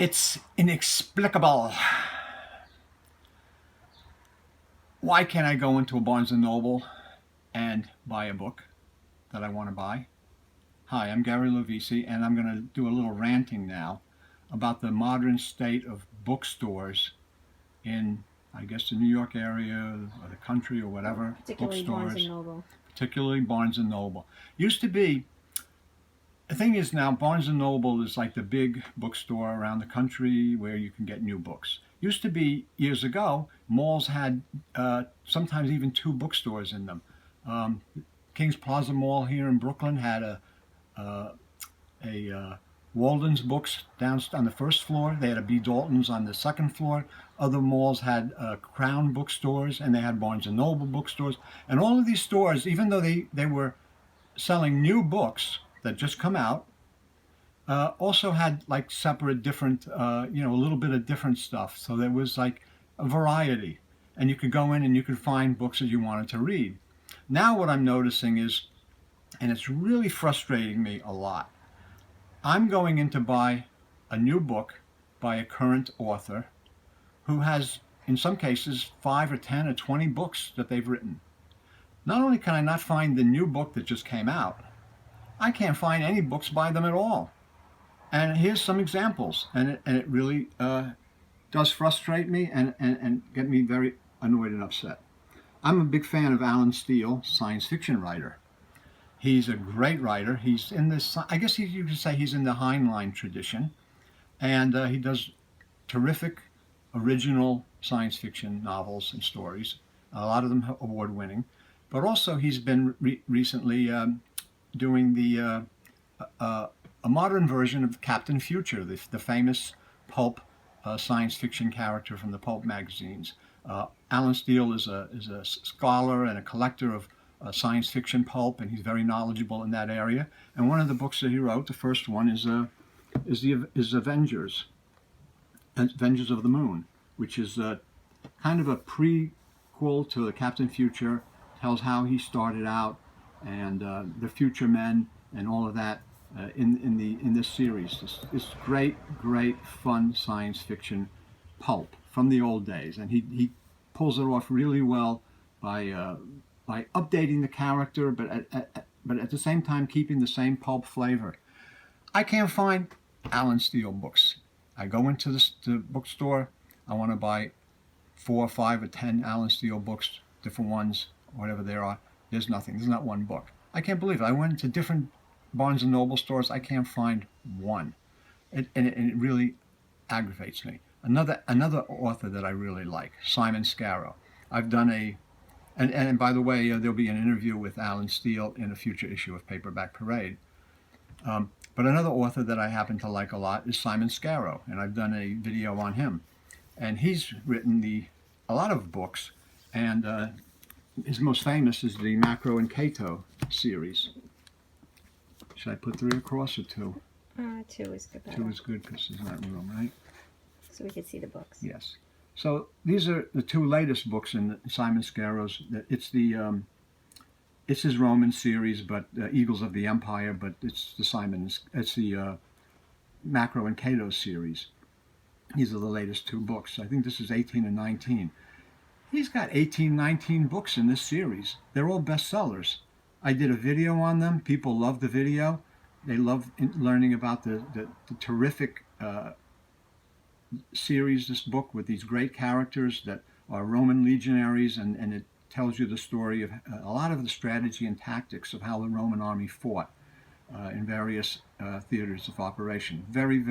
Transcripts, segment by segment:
It's inexplicable. Why can't I go into a Barnes&Noble and buy a book that I want to buy? Hi, I'm Gary Lovisi, and I'm going to do a little ranting now about the modern state of bookstores in, I guess, the New York area or the country or whatever. Particularly Barnes and Bookstores, Noble. particularly Barnes&Noble. Used to be, the thing is now, Barnes&Noble is like the big bookstore around the country where you can get new books. Used to be, years ago, malls had sometimes even two bookstores in them. Kings Plaza Mall here in Brooklyn had a Walden's Books down on the first floor. They had a B. Dalton's on the second floor. Other malls had Crown bookstores, and they had Barnes& Noble bookstores. And all of these stores, even though they were selling new books that just come out, also had like separate different, a little bit of different stuff. So there was like a variety. And you could go in and you could find books that you wanted to read. Now what I'm noticing is, and it's really frustrating me a lot, I'm going in to buy a new book by a current author who has, in some cases, 5 or 10 or 20 books that they've written. Not only can I not find the new book that just came out, I can't find any books by them at all. And here's some examples, and it really does frustrate me and get me very annoyed and upset. I'm a big fan of Alan Steele, science fiction writer. He's a great writer. He's in this, I guess you could say he's in the Heinlein tradition, and he does terrific original science fiction novels and stories, a lot of them award-winning. But also he's been recently doing a modern version of Captain Future, the famous pulp science fiction character from the pulp magazines. Alan Steele is a scholar and a collector of science fiction pulp, and he's very knowledgeable in that area. And one of the books that he wrote, the first one, is Avengers, Avengers of the Moon, which is kind of a prequel to the Captain Future. Tells how he started out and the Future Men and all of that in this series. This great fun science fiction pulp from the old days, and he pulls it off really well by updating the character, but at the same time keeping the same pulp flavor. I can't find Alan Steele books. I go into the bookstore. I want to buy 4 or 5 or 10 Alan Steele books, different ones, whatever there are. There's nothing. There's not one book. I can't believe it. I went to different Barnes & Noble stores. I can't find one. And it really aggravates me. Another author that I really like, Simon Scarrow. I've done and by the way, there'll be an interview with Alan Steele in a future issue of Paperback Parade. But another author that I happen to like a lot is Simon Scarrow, and I've done a video on him. And he's written a lot of books, and his most famous is the Macro and Cato series. Should I put 3 across or 2? 2 is good. 2 is good because there's not room, right? So we can see the books. Yes. So these are the 2 latest books in Simon Scarrow's. It's his Roman series, but Eagles of the Empire. But it's the Macro and Cato series. These are the latest 2 books. I think this is 18 and 19. He's got 18, 19 books in this series. They're all bestsellers. I did a video on them. People love the video. They love learning about the terrific series, this book, with these great characters that are Roman legionaries, and it tells you the story of a lot of the strategy and tactics of how the Roman army fought in various theaters of operation. Very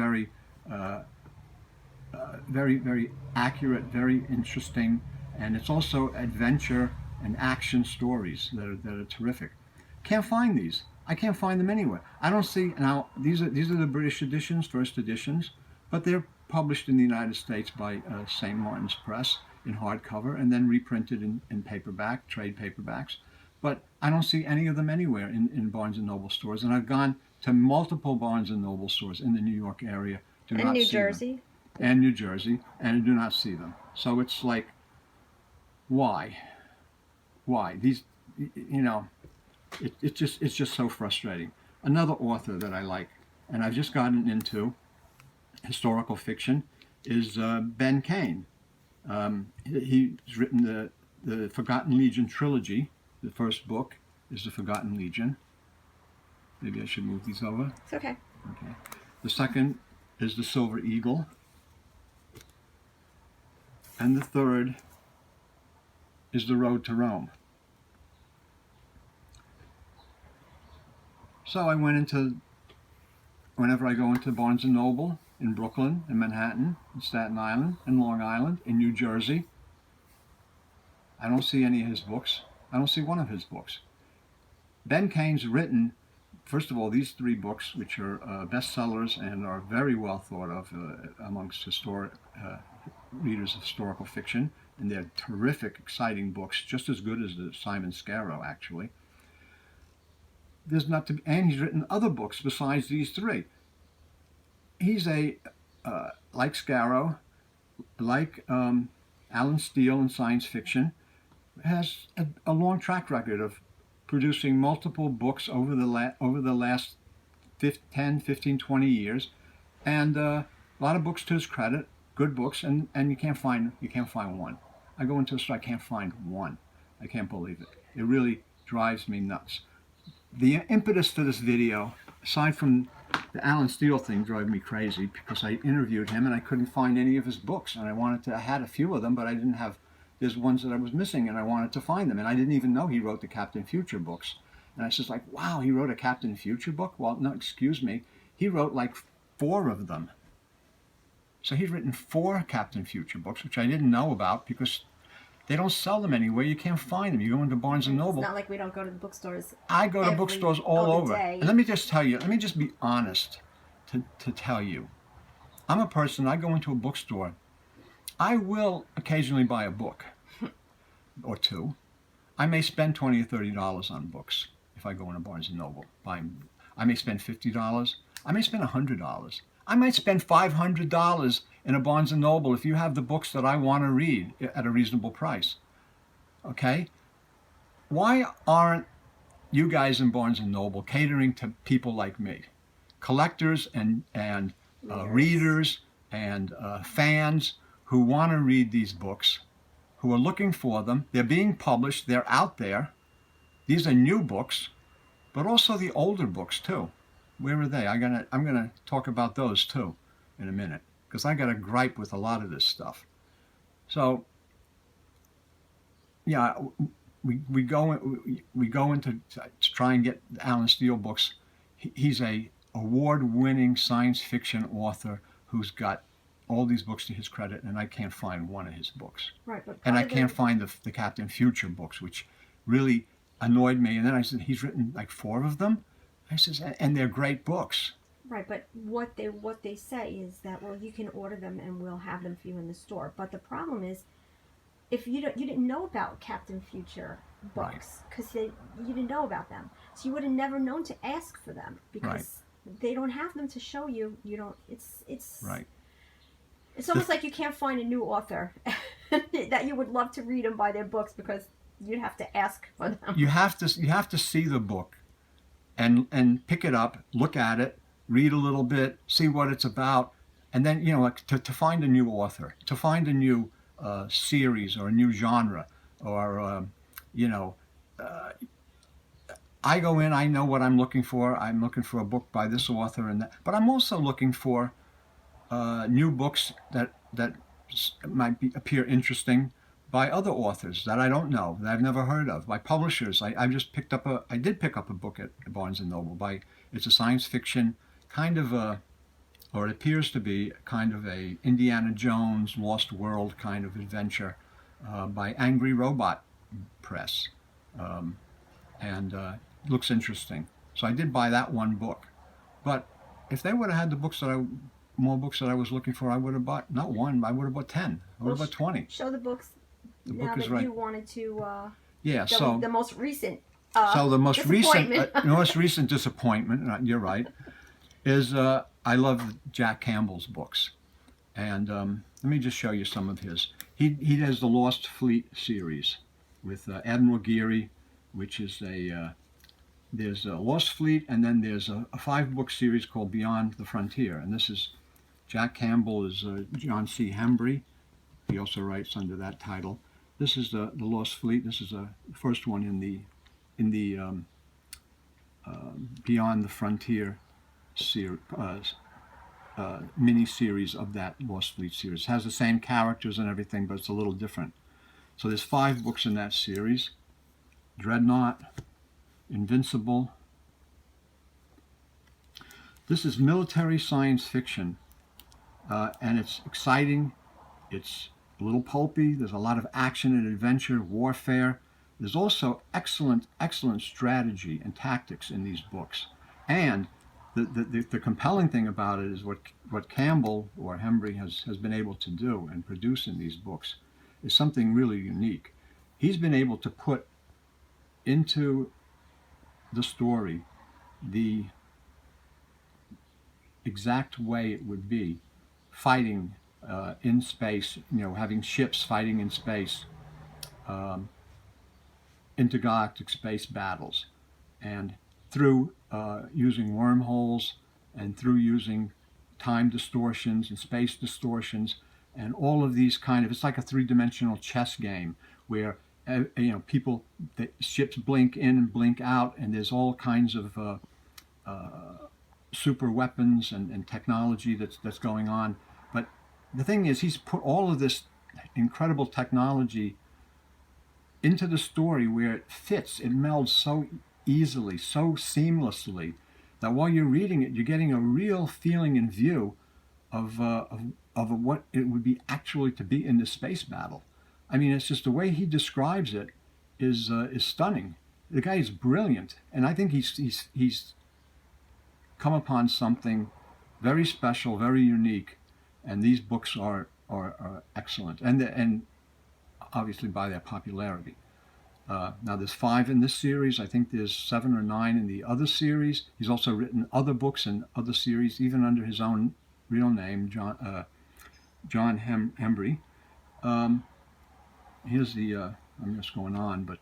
accurate, very interesting, and it's also adventure and action stories that are terrific. Can't find these. I can't find them anywhere. I don't see now. These are the British editions, first editions, but they're published in the United States by St. Martin's Press in hardcover and then reprinted in paperback, trade paperbacks. But I don't see any of them anywhere in Barnes & Noble stores. And I've gone to multiple Barnes & Noble stores in the New York area. And New Jersey. And New Jersey, and I do not see them. So it's like, why? These, it's just so frustrating. Another author that I like, and I've just gotten into, historical fiction is Ben Kane. He's written the Forgotten Legion trilogy. The first book is The Forgotten Legion. Maybe I should move these over. It's okay. Okay. The second is The Silver Eagle. And the third is The Road to Rome. So I went into, whenever I go into Barnes&Noble in Brooklyn, in Manhattan, in Staten Island, in Long Island, in New Jersey, I don't see any of his books. I don't see one of his books. Ben Kane's written, first of all, these three books, which are bestsellers and are very well thought of amongst readers of historical fiction, and they're terrific, exciting books, just as good as the Simon Scarrow, actually. There's not to be, and he's written other books besides these three. He's like Scarrow, like Alan Steele in science fiction, has a long track record of producing multiple books over the last 10, 15, 20 years, and a lot of books to his credit, good books, and you can't find one. I go into a store, I can't find one. I can't believe it. It really drives me nuts. The impetus to this video, aside from the Alan Steele thing, drove me crazy because I interviewed him and I couldn't find any of his books, and I had a few of them, but I didn't have. There's ones that I was missing, and I wanted to find them, and I didn't even know he wrote the Captain Future books. And I was just like, wow, he wrote a Captain Future book? Well, no, excuse me, he wrote like 4 of them. So he's written 4 Captain Future books, which I didn't know about because they don't sell them anywhere. You can't find them. You go into Barnes & Noble. It's not like we don't go to the bookstores. I go to bookstores all over. Day. And let me just tell you, let me just be honest to tell you. I'm a person, I go into a bookstore. I will occasionally buy a book or 2. I may spend $20 or $30 on books if I go into Barnes & Noble. I may spend $50. I may spend $100. I might spend $500 in a Barnes & Noble if you have the books that I want to read at a reasonable price. Okay? Why aren't you guys in Barnes & Noble catering to people like me? Collectors and readers and fans who want to read these books, who are looking for them. They're being published. They're out there. These are new books, but also the older books too. Where are they? I'm gonna talk about those too in a minute because I got a gripe with a lot of this stuff. So yeah, we go into to try and get Alan Steele books. He's a award-winning science fiction author who's got all these books to his credit, and I can't find one of his books. Right, but and I can't find the Captain Future books, which really annoyed me. And then I said, he's written like 4 of them. I says, and they're great books. Right, but what they say is that, well, you can order them and we'll have them for you in the store. But the problem is, if you didn't know about Captain Future books because you didn't know about them, so you would have never known to ask for them because they don't have them to show you. You don't. It's right. It's almost like you can't find a new author that you would love to read and buy their books because you'd have to ask for them. You have to see the book and pick it up, look at it, read a little bit, see what it's about, and then like to find a new author, to find a new series or a new genre, or I go in, I know what I'm looking for. I'm looking for a book by this author and that, but I'm also looking for new books that might appear interesting by other authors that I don't know, that I've never heard of, by publishers. I did pick up a book at Barnes & Noble it's a science fiction kind of or it appears to be kind of a Indiana Jones, Lost World kind of adventure by Angry Robot Press. And looks interesting. So I did buy that one book. But if they would have had the more books that I was looking for, I would have bought, not one, I would have bought 10. I would have bought 20. Show the books The now book is that right. you wanted to, Yeah, so the most recent the most disappointment. recent disappointment, you're right, is I love Jack Campbell's books. And let me just show you some of his. He has the Lost Fleet series with Admiral Geary, which is there's a Lost Fleet, and then there's a 5-book series called Beyond the Frontier. And this is Jack Campbell is John C. Hembry. He also writes under that title. This is the Lost Fleet. This is the first one in the Beyond the Frontier mini series of that Lost Fleet series. It has the same characters and everything, but it's a little different. So there's 5 books in that series: Dreadnought, Invincible. This is military science fiction, and it's exciting. It's a little pulpy. There's a lot of action and adventure, warfare. There's also excellent strategy and tactics in these books. And the compelling thing about it is what Campbell or Hembry has been able to do and produce in these books is something really unique. He's been able to put into the story the exact way it would be fighting in space, having ships fighting in space, intergalactic space battles, and through using wormholes and through using time distortions and space distortions and all of these it's like a 3-dimensional chess game where the ships blink in and blink out, and there's all kinds of super weapons and technology that's going on. But the thing is, he's put all of this incredible technology into the story where it fits, it melds so easily, so seamlessly, that while you're reading it, you're getting a real feeling and view of what it would be actually to be in this space battle. I mean, it's just the way he describes it is stunning. The guy is brilliant, and I think he's come upon something very special, very unique, and these books are excellent, and obviously by their popularity. Now there's 5 in this series. I think there's 7 or 9 in the other series. He's also written other books in other series, even under his own real name, John Hembry. Here's the, I'm just going on, but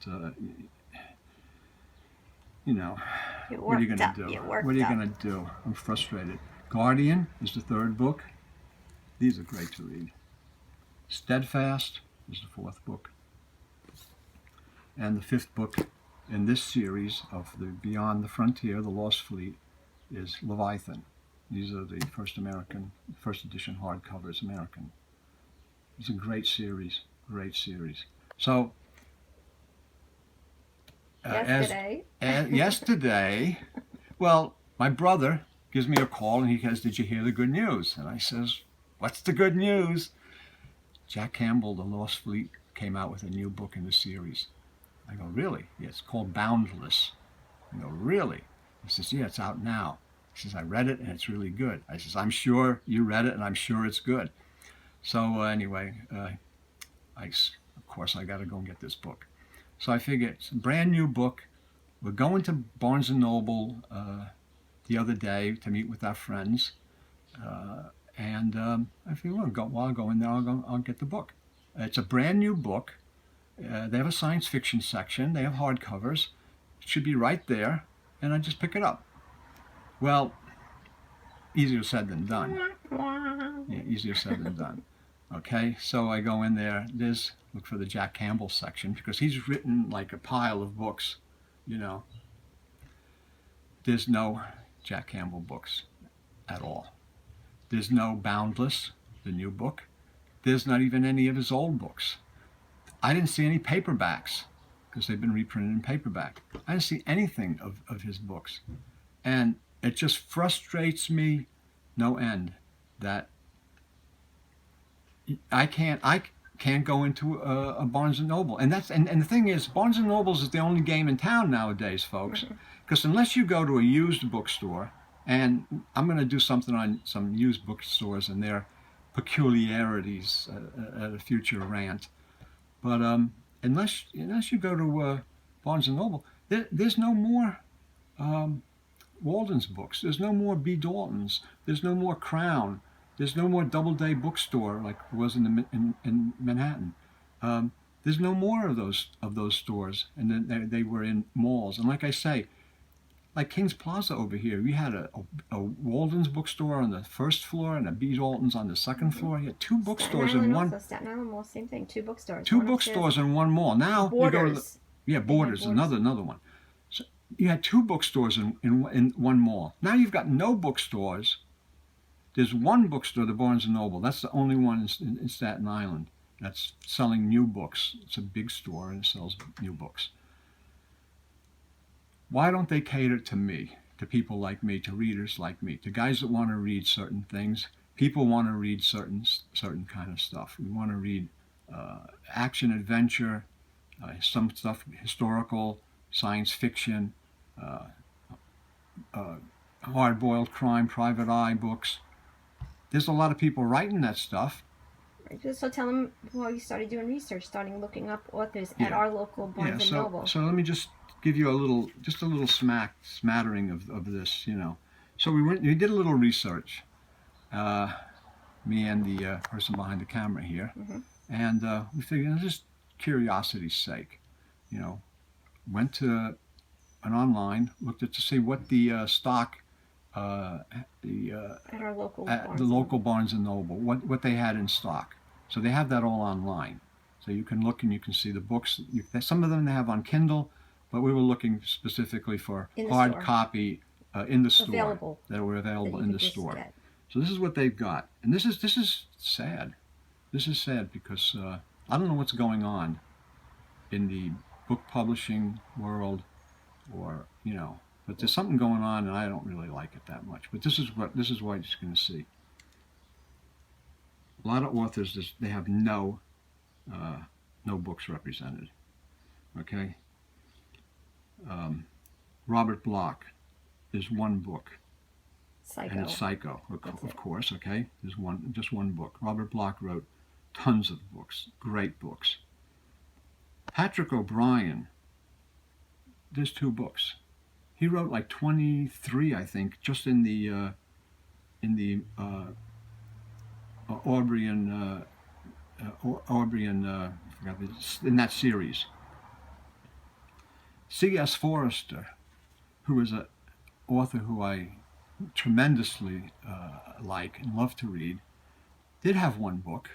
what are you going to do? What are you going to do? I'm frustrated. Guardian is the 3rd book. These are great to read. Steadfast is the 4th book. And the 5th book in this series of the Beyond the Frontier, the Lost Fleet, is Leviathan. These are the first edition hardcovers, American. It's a great series, great series. So, yesterday, well, my brother gives me a call and he says, "Did you hear the good news?" And I says, "What's the good news?" Jack Campbell, The Lost Fleet, came out with a new book in the series. I go, "Really?" Yeah, it's called Boundless. I go, "Really?" He says, "Yeah, it's out now." He says, "I read it and it's really good." I says, "I'm sure you read it and I'm sure it's good." So anyway, of course I got to go and get this book. So I figure it's a brand new book. We're going to Barnes&Noble the other day to meet with our friends. And I figure, while I go in there, I'll get the book. It's a brand new book. They have a science fiction section. They have hardcovers. It should be right there. And I just pick it up. Well, easier said than done. Yeah, easier said than done. Okay, so I go in there. Look for the Jack Campbell section, because he's written like a pile of books, There's no Jack Campbell books at all. There's no Boundless, the new book. There's not even any of his old books. I didn't see any paperbacks, because they've been reprinted in paperback. I didn't see anything of his books. And it just frustrates me no end that I can't go into a Barnes&Noble. And the thing is, Barnes&Noble's is the only game in town nowadays, folks. Because unless you go to a used bookstore, and I'm going to do something on some used bookstores and their peculiarities at a future rant. But unless you go to Barnes&Noble, there's no more Walden's books. There's no more B. Dalton's. There's no more Crown. There's no more Doubleday Bookstore like it was in Manhattan. There's no more of those stores, and then they were in malls. And like I say, like King's Plaza over here, we had a Walden's bookstore on the first floor and a B. Dalton's on the second floor. You had two Staten bookstores in Island one. also. Staten Island Mall, same thing. Two bookstores. Two One upstairs. bookstores in one mall. Now you go to the Borders. yeah They had Borders, Borders. another one. So you had two bookstores in one mall. Now you've got no bookstores. There's one bookstore, the Barnes&Noble. That's the only one in Staten Island that's selling new books. It's a big store and it sells new books. Why don't they cater to me, to people like me, to readers like me, to guys that want to read certain things? People want to read certain kind of stuff. We want to read action, adventure, some stuff historical, science fiction, hard-boiled crime, private eye books. There's a lot of people writing that stuff. So tell them, well, you started doing research, starting looking up authors at Yeah. our local Barnes & Noble. So let me just give you a little smattering of this, you know. So we did a little research, me and the person behind the camera here, and we figured, just curiosity's sake, you know, went to an online, looked at to see what the stock, at our local the local Barnes and Noble, what they had in stock. So they have that all online. So you can look and you can see the books. Some of them they have on Kindle, but we were looking specifically for hard store. copy in the store Available. that were available in the store. Get. So this is what they've got, and this is sad. This is sad because I don't know what's going on in the book publishing world, or you know, but there's something going on, and I don't really like it that much. But this is what you're going to see. A lot of authors, they have no books represented. Okay. Robert Bloch is one book. Psycho. And it's Psycho, of course. Okay, there's just one book. Robert Bloch wrote tons of books, great books. Patrick O'Brien, there's two books. He wrote like 23, I think, just in the Aubryan, in that series. C.S. Forrester, who is an author who I tremendously like and love to read, did have one book,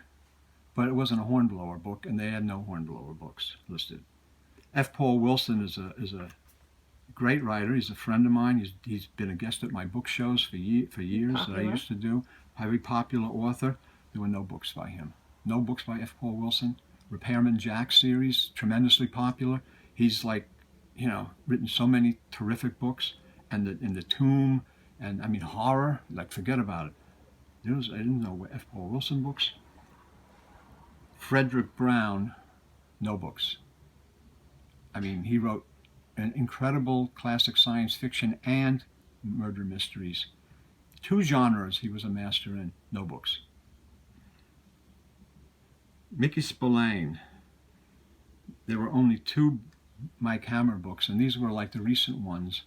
but it wasn't a Hornblower book, and they had no Hornblower books listed. F. Paul Wilson is a great writer. He's a friend of mine. He's been a guest at my book shows for years that I used to do. Very popular author. There were no books by him. No books by F. Paul Wilson. Repairman Jack series, tremendously popular. He's like, you know, written so many terrific books, and the Tomb, and I mean horror. Like, forget about it. I didn't know F. Paul Wilson books. Frederick Brown, no books. I mean, he wrote an incredible classic science fiction and murder mysteries. Two genres he was a master in, no books. Mickey Spillane, there were only two Mike Hammer books, and these were like the recent ones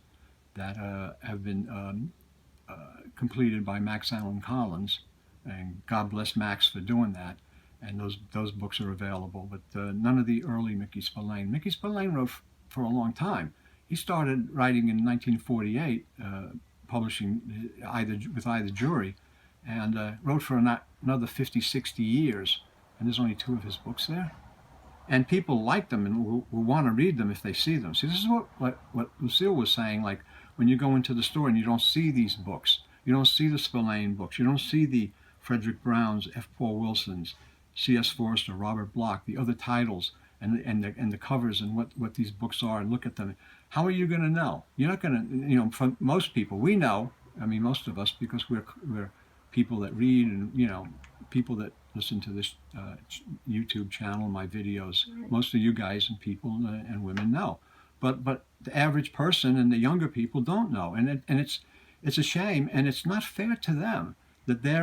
that have been completed by Max Allan Collins, and God bless Max for doing that. And those books are available, but none of the early Mickey Spillane. Mickey Spillane wrote for a long time. He started writing in 1948, publishing with either Jury, and wrote for another 50, 60 years. And there's only two of his books there. And people like them and will want to read them if they see them. See, this is what Lucille was saying, like when you go into the store and you don't see these books, you don't see the Spillane books, you don't see the Frederick Browns, F. Paul Wilsons, C.S. Forrester, Robert Bloch, the other titles, and the covers and what these books are, and look at them. How are you going to know? You're not going to, you know, for most people, we know, I mean most of us, because we're people that read, and, you know, people that listen to this YouTube channel, my videos, Right. Most of you guys and people and women know. But the average person and the younger people don't know. And it's a shame, and it's not fair to them that they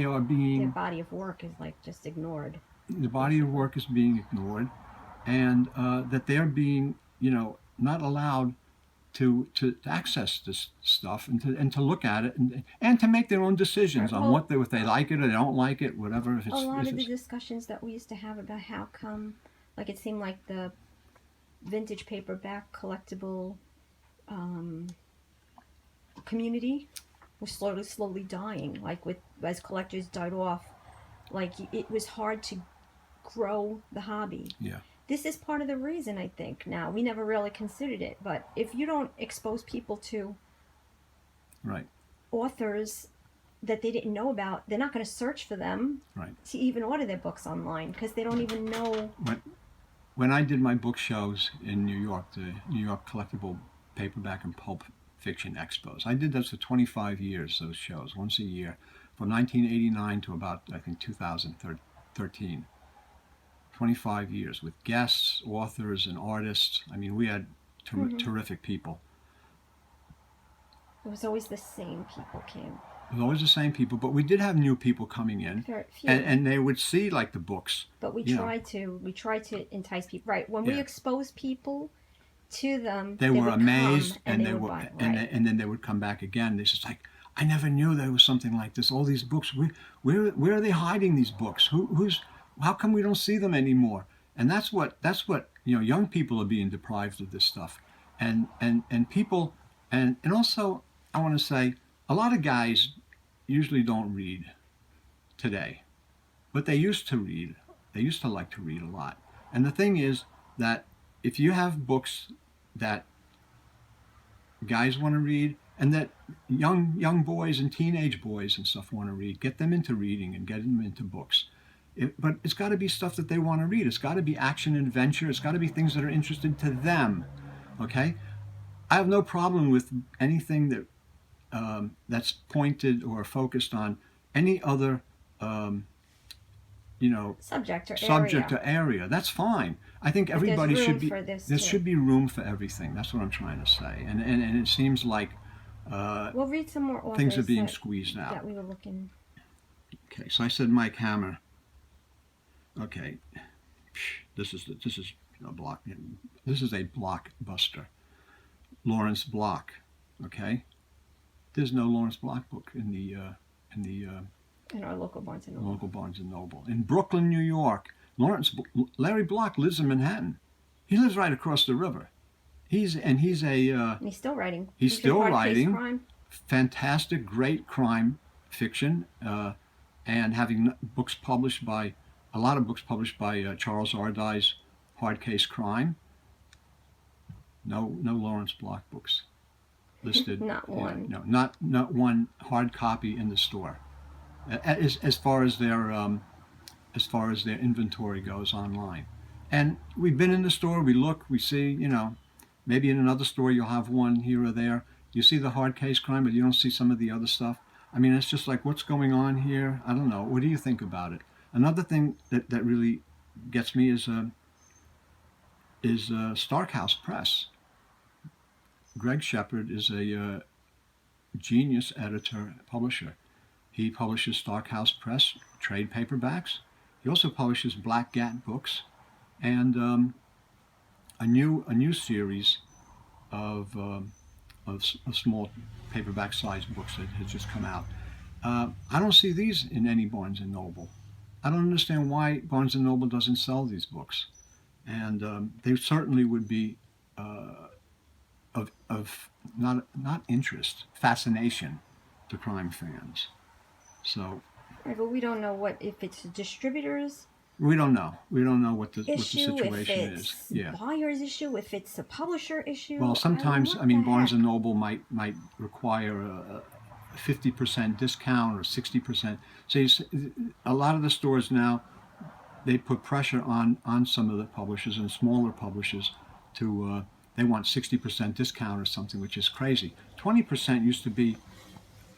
are being... Their body of work is like just ignored. The body of work is being ignored, and that they're being, you know, not allowed to access this stuff and to look at it and to make their own decisions on what if they like it or they don't like it, whatever. If it's, a lot of the discussions that we used to have about how come, like it seemed like the vintage paperback collectible community was slowly dying. Like with as collectors died off, like it was hard to grow the hobby. Yeah. This is part of the reason, I think. Now we never really considered it, but if you don't expose people to Right. authors that they didn't know about, they're not going to search for them Right. to even order their books online because they don't even know. When I did my book shows in New York, the New York Collectible Paperback and Pulp Fiction Expos, I did those for 25 years, those shows, once a year, from 1989 to about, I think, 2013. 25 years with guests, authors, and artists. I mean, we had terrific people. It was always the same people came. It was always the same people, but we did have new people coming in, and they would see like the books. But we tried to entice people. Right, when we exposed people to them, they were amazed, and they would buy, and then they would come back again. They said, like, I never knew there was something like this. All these books, where are they hiding these books? How come we don't see them anymore? And that's what young people are being deprived of this stuff, and people, and also I want to say a lot of guys usually don't read today, but they used to read. They used to like to read a lot. And the thing is that if you have books that guys want to read, and that young boys and teenage boys and stuff want to read, get them into reading and get them into books. But it's got to be stuff that they want to read. It's got to be action and adventure. It's got to be things that are interesting to them. Okay? I have no problem with anything that that's pointed or focused on any other subject or area. That's fine. I think everybody should be. There should be room for everything. That's what I'm trying to say. And it seems like we'll read some more authors things are being squeezed out. That we were looking. Okay, so I said Mike Hammer. Okay, this is a block. This is a blockbuster. Lawrence Block. Okay, there's no Lawrence Block book in our local Barnes and Noble. Local Barnes and Noble in Brooklyn, New York. Larry Block lives in Manhattan. He lives right across the river. He's still writing. He's still writing. Crime. Fantastic, great crime fiction, and having books published by. A lot of books published by Charles Ardai's Hard Case Crime. No Lawrence Block books listed. Not one. No, not one hard copy in the store. As far as their inventory goes online, and we've been in the store. We look, we see. Maybe in another store you'll have one here or there. You see the Hard Case Crime, but you don't see some of the other stuff. I mean, it's just like, what's going on here? I don't know. What do you think about it? Another thing that really gets me is Starkhouse Press. Greg Shepard is a genius editor, publisher. He publishes Starkhouse Press trade paperbacks. He also publishes Black Gat books, and a new series of small paperback-sized books that has just come out. I don't see these in any Barnes and Noble. I don't understand why Barnes and Noble doesn't sell these books, and they certainly would be of not interest, fascination to crime fans. So. Right, but we don't know if it's distributors. We don't know. We don't know what the situation if it's is. Buyer's issue, if it's a publisher issue. Well, sometimes Barnes and Noble might require a 50% discount or 60%. So a lot of the stores now, they put pressure on some of the publishers and smaller publishers to they want 60% discount or something, which is crazy. 20% used to be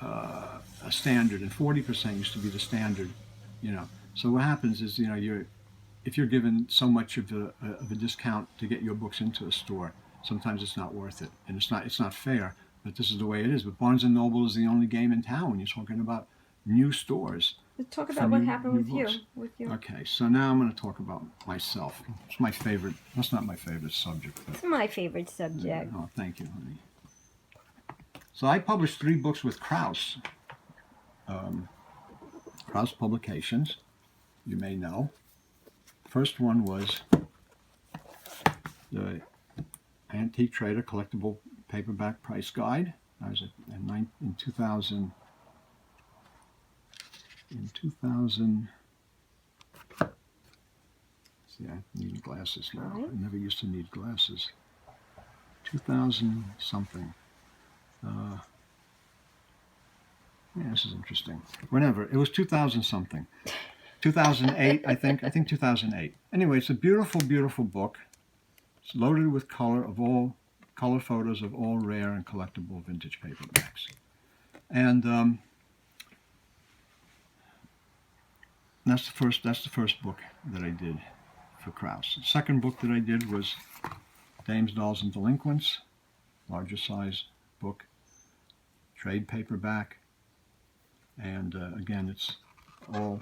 a standard, and 40% used to be the standard. So what happens is if you're given so much of a discount to get your books into a store, sometimes it's not worth it, and it's not fair. But this is the way it is. But Barnes and Noble is the only game in town when you're talking about new stores. Let's talk about what happened with you. Okay, so now I'm going to talk about myself. It's my favorite. That's not my favorite subject. It's my favorite subject. Oh, thank you, honey. So I published 3 books with Krause. Krause Publications, you may know. First one was Antique Trader Collectible Paperback Price Guide. I was in 2000. In 2000. See, I need glasses now. Right. I never used to need glasses. 2000 something. Yeah, this is interesting. Whenever. It was 2000 something. 2008, I think. I think 2008. Anyway, it's a beautiful, beautiful book. It's loaded with color photos of all rare and collectible vintage paperbacks. And that's the first book that I did for Krause. The second book that I did was Dames, Dolls, and Delinquents, larger size book, trade paperback, and again, it's all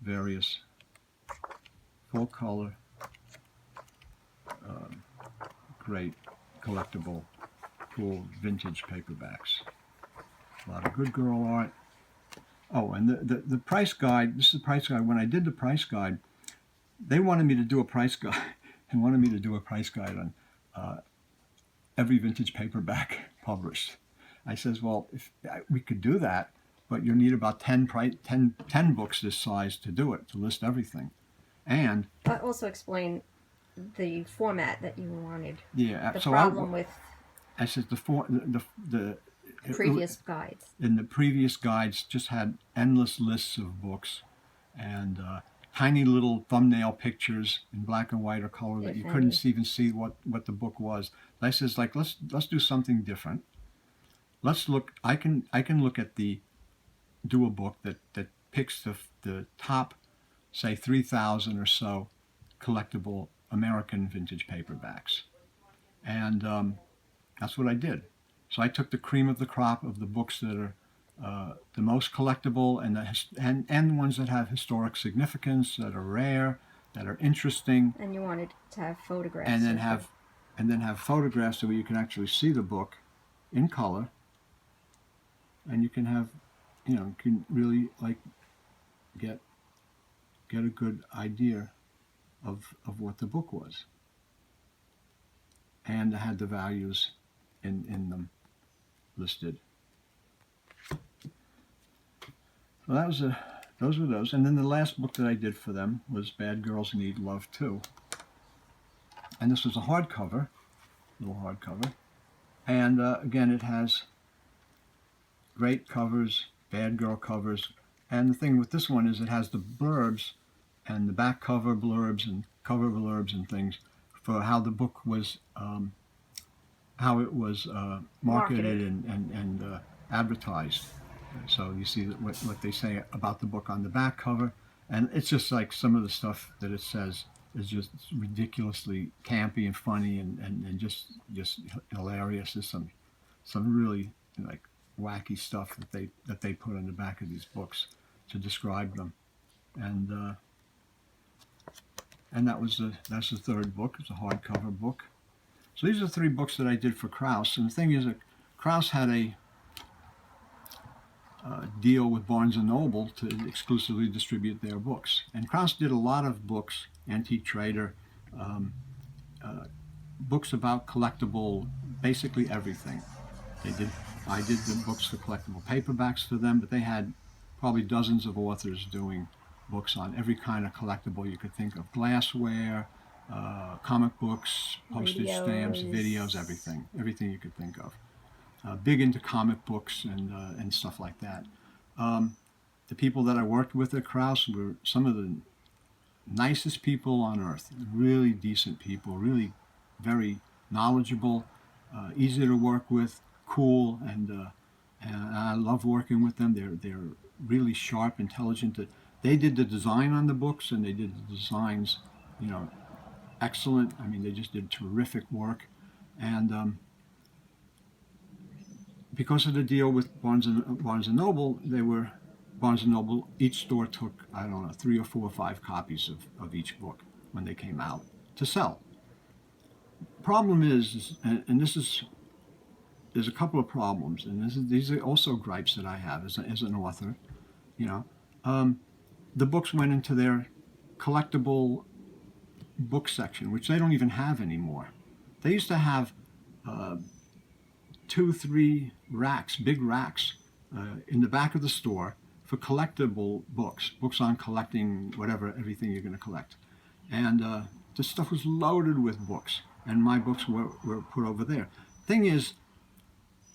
various full color, great collectible, cool vintage paperbacks. A lot of good girl art. Oh, and the price guide, this is the price guide. When I did the price guide, they wanted me to do a price guide and wanted me to do a price guide on every vintage paperback published. I says, well, we could do that, but you'll need about 10 books this size to do it, to list everything. And also explain the format that you wanted. Yeah. The so problem with I said the previous guides. In the previous guides just had endless lists of books and tiny little thumbnail pictures in black and white or color that you couldn't even see what the book was. I says, like, let's do something different. Let's look. I can look at do a book that picks the top, say, 3,000 or so collectible American vintage paperbacks, and that's what I did. So I took the cream of the crop of the books that are the most collectible and ones that have historic significance, that are rare, that are interesting. And you wanted to have photographs. And then have photographs so you can actually see the book in color, and you can have, can really like get a good idea of what the book was, and had the values in them listed. So those were those. And then the last book that I did for them was Bad Girls Need Love Too. And this was a hardcover, little hardcover. And again, it has great covers, bad girl covers. And the thing with this one is it has the blurbs and the back cover blurbs and cover blurbs and things for how the book was, how it was marketed and advertised. So you see what they say about the book on the back cover, and it's just like some of the stuff that it says is just ridiculously campy and funny and just hilarious. There's some really like wacky stuff that they put on the back of these books to describe them, and that's the third book. It's a hardcover book. So these are 3 books that I did for Krause, and the thing is that Krause had a deal with Barnes&Noble to exclusively distribute their books. And Krause did a lot of books, Antique Trader, books about collectible, basically everything. I did the books for collectible paperbacks for them, but they had probably dozens of authors doing books on every kind of collectible you could think of. Glassware, comic books, postage stamps, videos, everything you could think of. Big into comic books and stuff like that. The people that I worked with at Krause were some of the nicest people on earth. Really decent people, really very knowledgeable, easy to work with, cool, and I love working with them. They're really sharp, intelligent. They did the design on the books, and they did the designs, excellent. I mean, they just did terrific work, and because of the deal with Barnes&Noble, Barnes&Noble, each store took, 3 or 4 or 5 copies of each book when they came out to sell. Problem is, and there's a couple of problems, and these are also gripes that I have as an author. The books went into their collectible book section, which they don't even have anymore. They used to have uh, 2, 3 racks, big racks, in the back of the store for collectible books, books on collecting whatever, everything you're going to collect. And the stuff was loaded with books, and my books were put over there. Thing is,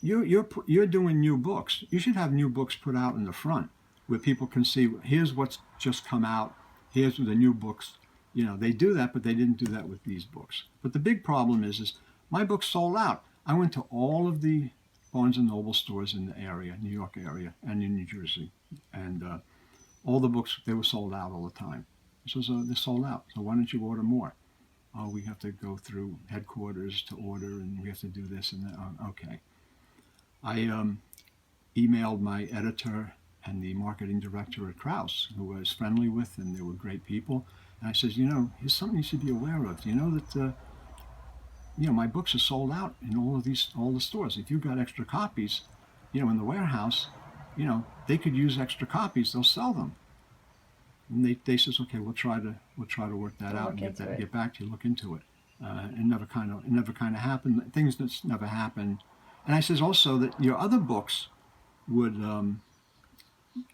you're doing new books. You should have new books put out in the front where people can see, here's what's just come out, here's the new books. You know, they do that, but they didn't do that with these books. But the big problem is my books sold out. I went to all of the Barnes and Noble stores in the area, New York area, and in New Jersey, and all the books, they were sold out all the time. So they're sold out. So why don't you order more? Oh, we have to go through headquarters to order, and we have to do this and that. Oh, okay. I emailed my editor and the marketing director at Krause, who I was friendly with, and they were great people. And I says, here's something you should be aware of. Do you know that, my books are sold out in all the stores. If you've got extra copies, in the warehouse, they could use extra copies. They'll sell them. And they says, okay, we'll try to work that out and get back to you, look into it. It never kind of happened. Things that never happened. And I says also that your other books would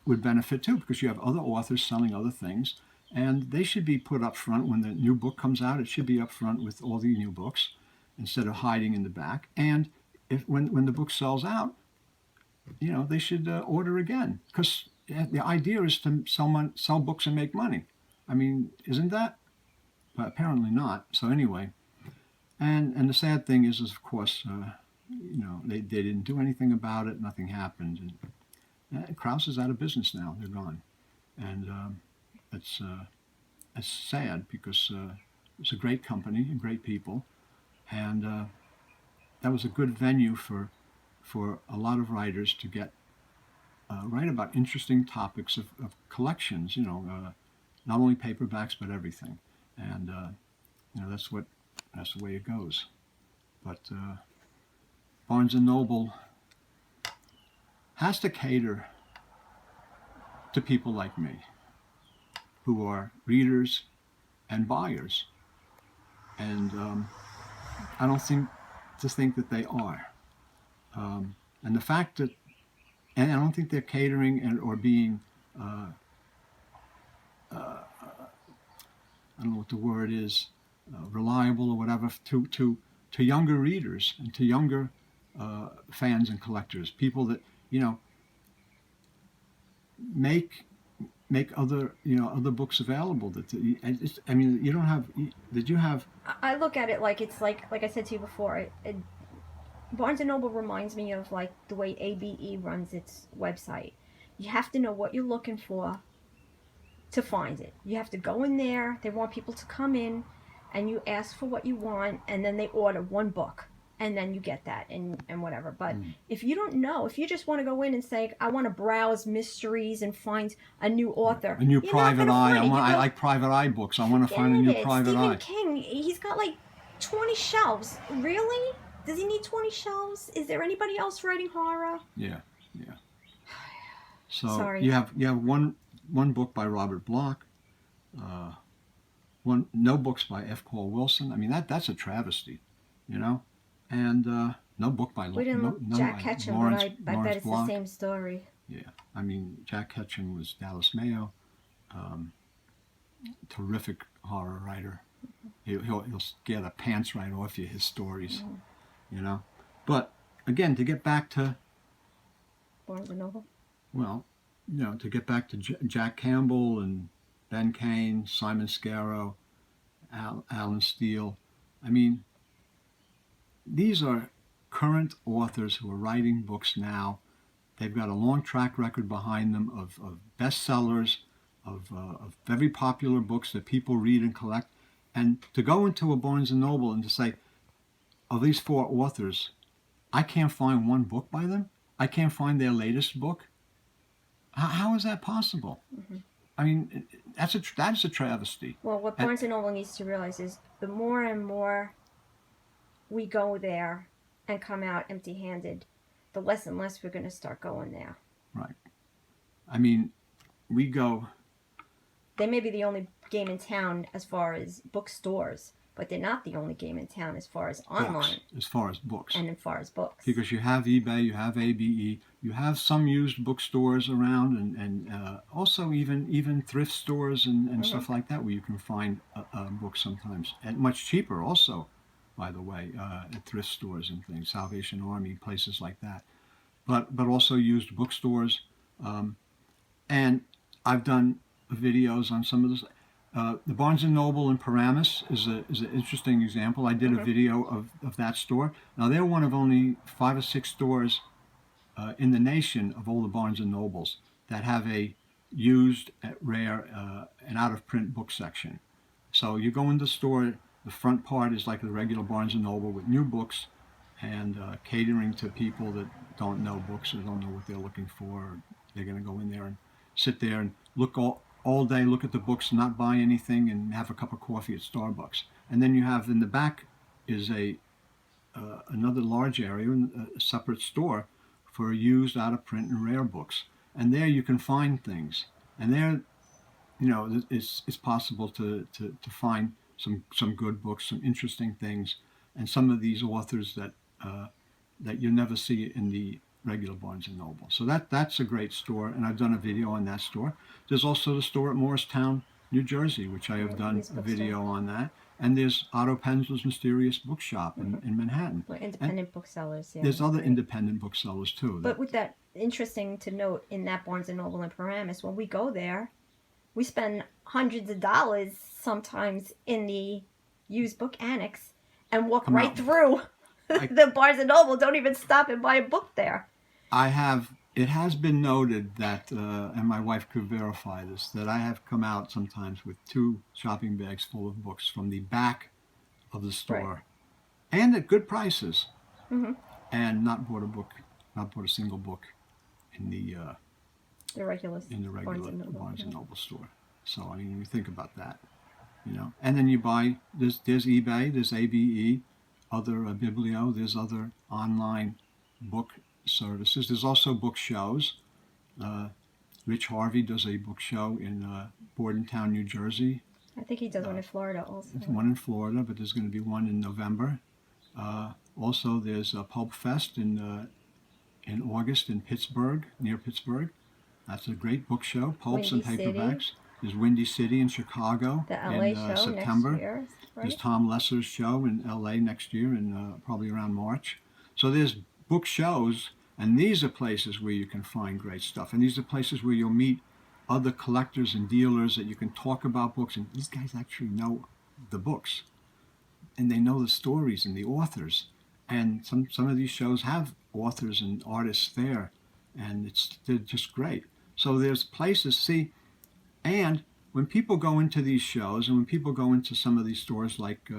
benefit too, because you have other authors selling other things, and they should be put up front when the new book comes out. It should be up front with all the new books instead of hiding in the back. And when the book sells out, they should order again, because the idea is to sell books and make money. I mean, isn't that? But apparently not. So anyway, and the sad thing is of course, they didn't do anything about it. Nothing happened. And Krause is out of business now. They're gone, and it's sad because it's a great company and great people, and that was a good venue for a lot of writers to get write about interesting topics of collections. Not only paperbacks but everything, and that's the way it goes. But Barnes and Noble has to cater to people like me, who are readers and buyers, and I don't think that they are. And the fact that, and I don't think they're catering or being, I don't know what the word is, reliable or whatever, to younger readers and to younger fans and collectors, people that make other books available. You don't have. Did you have? I look at it like it's like I said to you before. Barnes and Noble reminds me of like the way ABE runs its website. You have to know what you're looking for to find it. You have to go in there. They want people to come in, and you ask for what you want, and then they order one book, and then you get that and whatever. But if you don't know, if you just want to go in and say, I want to browse mysteries and find a new author, a new Private Eye. I like Private Eye books. I want to find a new Private Eye. Stephen King, he's got like 20 shelves. Really? Does he need 20 shelves? Is there anybody else writing horror? Yeah. So Sorry. you have one book by Robert Bloch, no books by F. Paul Wilson. I mean that's a travesty, and no book by we didn't look Jack Ketchum, Lawrence, but I bet it's Bloch. the same story. Yeah, I mean Jack Ketchum was Dallas Mayo, terrific horror writer. He'll scare the pants right off you. His stories. But again, to get back to Barnes and Noble. Well, to get back to Jack Campbell and Ben Kane, Simon Scarrow, Alan Steele. I mean, these are current authors who are writing books now. They've got a long track record behind them of bestsellers, of very popular books that people read and collect. And to go into a Barnes and Noble and to say, of these 4 authors, I can't find one book by them. I can't find their latest book. How is that possible? Mm-hmm. I mean, that's a travesty. Well, what Barnes and Noble needs to realize is the more and more we go there and come out empty-handed, the less and less we're going to start going there. Right. I mean, we go. They may be the only game in town as far as bookstores, but they're not the only game in town as far as books, online as far as books. and as far as books. Because you have eBay, you have ABE, you have some used bookstores around, and also even thrift stores and stuff like that where you can find books sometimes at much cheaper. Also, by the way, at thrift stores and things, Salvation Army, places like that. But also used bookstores, and I've done videos on some of this. The Barnes&Noble in Paramus is an interesting example. I did a video of that store. Now, they're one of only 5 or 6 stores in the nation of all the Barnes&Nobles that have a used, rare, and out-of-print book section. So you go in the store, the front part is like the regular Barnes&Noble with new books and catering to people that don't know books or don't know what they're looking for. They're going to go in there and sit there and look all day, look at the books, not buy anything, and have a cup of coffee at Starbucks. And then you have in the back is another large area, a separate store for used, out of print, and rare books. And there you can find things. And there, it's possible to find some good books, some interesting things, and some of these authors that you never see in the regular Barnes & Noble. So that's a great store, and I've done a video on that store. There's also the store at Morristown, New Jersey, which I have done a video on that. And there's Otto Penzler's Mysterious Bookshop in Manhattan. Or independent booksellers, yeah. There's other independent booksellers, too. But with that, interesting to note in that Barnes & Noble in Paramus, when we go there, we spend hundreds of dollars sometimes in the used book annex and walk right through the Barnes & Noble. Don't even stop and buy a book there. It has been noted that, and my wife could verify this, that I have come out sometimes with 2 shopping bags full of books from the back of the store, and at good prices, and not bought a single book in the regular Barnes & Noble store. So I mean, you think about that, And then you buy there's eBay, there's ABE, other Biblio, there's other online book services. There's also book shows. Rich Harvey does a book show in Bordentown, New Jersey. I think he does one in Florida also. There's one in Florida, but there's going to be one in November. Also, there's a Pulp Fest in August in Pittsburgh, near Pittsburgh. That's a great book show, pulps and paperbacks. There's Windy City in Chicago in September. Next year, right? There's Tom Lesser's show in LA next year, in probably around March. So there's book shows, and these are places where you can find great stuff. And these are places where you'll meet other collectors and dealers that you can talk about books. And these guys actually know the books, and they know the stories and the authors. And some of these shows have authors and artists there, and they're just great. So there's places, and when people go into these shows, and when people go into some of these stores like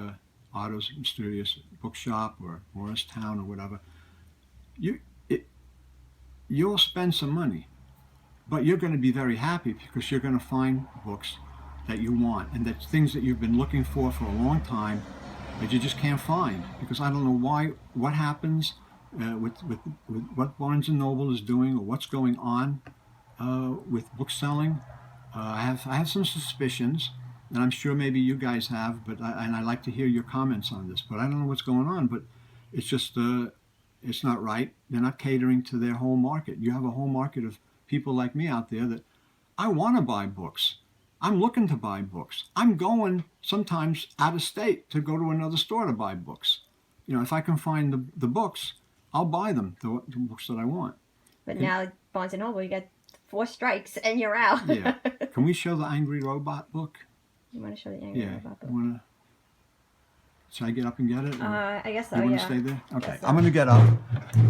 Otto's Mysterious Bookshop or Morristown or whatever, you'll spend some money, but you're going to be very happy because you're going to find books that you want, and that's things that you've been looking for a long time that you just can't find. Because I don't know what happens with what Barnes & Noble is doing, or what's going on with bookselling. I have some suspicions, and I'm sure maybe you guys have, and I'd like to hear your comments on this. But I don't know what's going on, but it's just it's not right. They're not catering to their whole market. You have a whole market of people like me out there that I want to buy books. I'm looking to buy books. I'm going sometimes out of state to go to another store to buy books. If I can find the books, I'll buy them, the books that I want. But now Barnes & Noble, you got 4 strikes and you're out. Yeah. Can we show the Angry Robot book? You want to show the Angry Robot book? Should I get up and get it? I guess so, You want yeah. to stay there? Okay. So. I'm going to get up.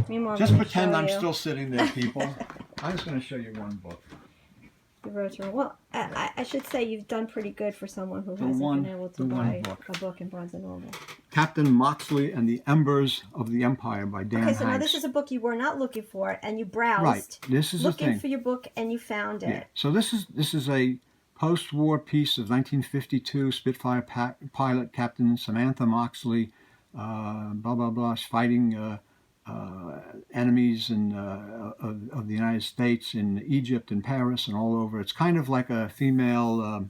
Meanwhile, Just I'm gonna pretend show I'm you still sitting there, people. I'm just going to show you one book. The Rotary. Well, I should say you've done pretty good for someone who hasn't been able to buy a book in Barnes & Noble. Captain Moxley and the Embers of the Empire by Dan Hanks. Okay, so now this is a book you were not looking for, and you browsed. Right. This is looking for your book, and you found it. Yeah. So this is a post-war piece of 1952 Spitfire pilot Captain Samantha Moxley, fighting enemies of the United States in Egypt and Paris and all over. It's kind of like a female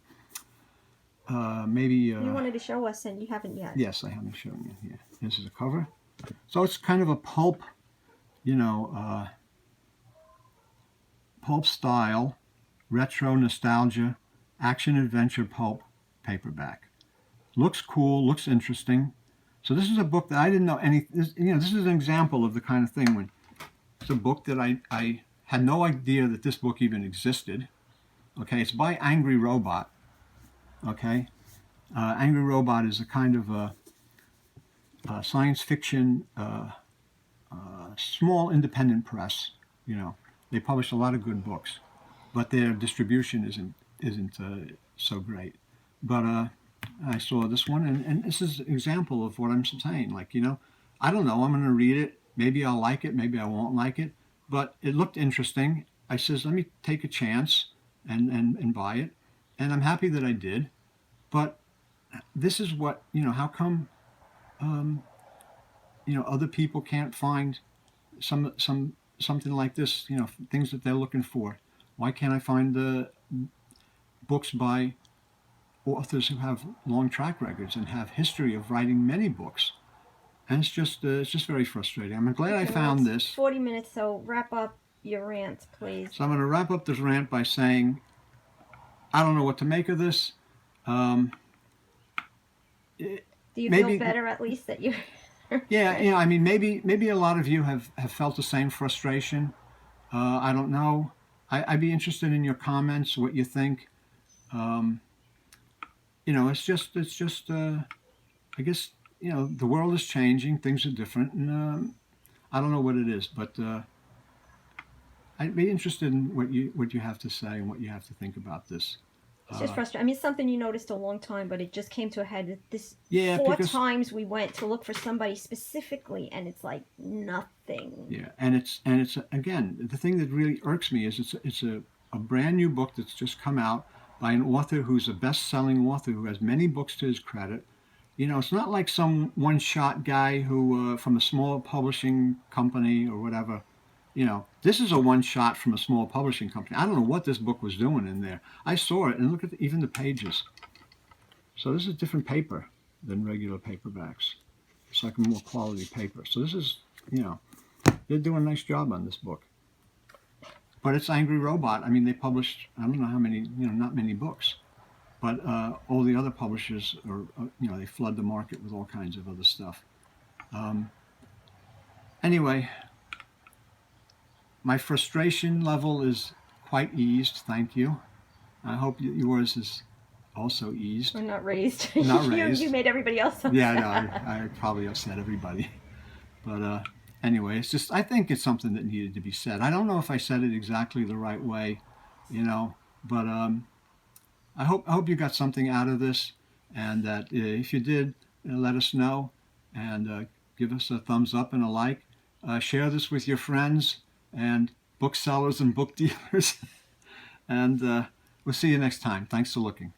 maybe. You wanted to show us, and you haven't yet. Yes, I haven't shown you here. This is a cover. So it's kind of a pulp, pulp style, retro nostalgia, action adventure pulp paperback. Looks cool, looks interesting. So this is a book that I didn't know any. This is an example of the kind of thing when it's a book that I had no idea that this book even existed. Okay, it's by Angry Robot. Okay, Angry Robot is a kind of a science fiction, small independent press. They publish a lot of good books, but their distribution isn't so great. But I saw this one, and this is an example of what I'm saying. Like, I don't know. I'm going to read it. Maybe I'll like it. Maybe I won't like it. But it looked interesting. I says, let me take a chance and buy it. And I'm happy that I did. But this is what, how come, other people can't find something like this, things that they're looking for. Why can't I find the books by authors who have long track records and have history of writing many books? And it's just very frustrating. I'm glad I found this. 40 minutes, so wrap up your rant, please. So I'm going to wrap up this rant by saying, I don't know what to make of this. Do you feel better at least that you? Yeah, I mean, maybe a lot of you have felt the same frustration. I don't know. I'd be interested in your comments, what you think. It's just. I guess the world is changing. Things are different, and I don't know what it is, but I'd be interested in what you have to say and what you have to think about this. It's just frustrating. I mean, it's something you noticed a long time, but it just came to a head. Four times we went to look for somebody specifically, and it's like nothing. Yeah, and it's again, the thing that really irks me is it's a brand new book that's just come out by an author who's a best-selling author who has many books to his credit. It's not like some one-shot guy who from a small publishing company or whatever. This is a one-shot from a small publishing company. I don't know what this book was doing in there. I saw it, and look at even the pages. So this is different paper than regular paperbacks. It's like a more quality paper. So this is, they're doing a nice job on this book. But it's Angry Robot. I mean, they published, I don't know how many, not many books. But all the other publishers are, they flood the market with all kinds of other stuff. Anyway, my frustration level is quite eased, thank you. I hope yours is also eased. We're not raised. Not raised. You made everybody else upset. Yeah, no, I probably upset everybody. But anyway, I think it's something that needed to be said. I don't know if I said it exactly the right way, but I hope you got something out of this, and that if you did, let us know, and give us a thumbs up and a like. Share this with your friends and booksellers and book dealers. And we'll see you next time. Thanks for looking.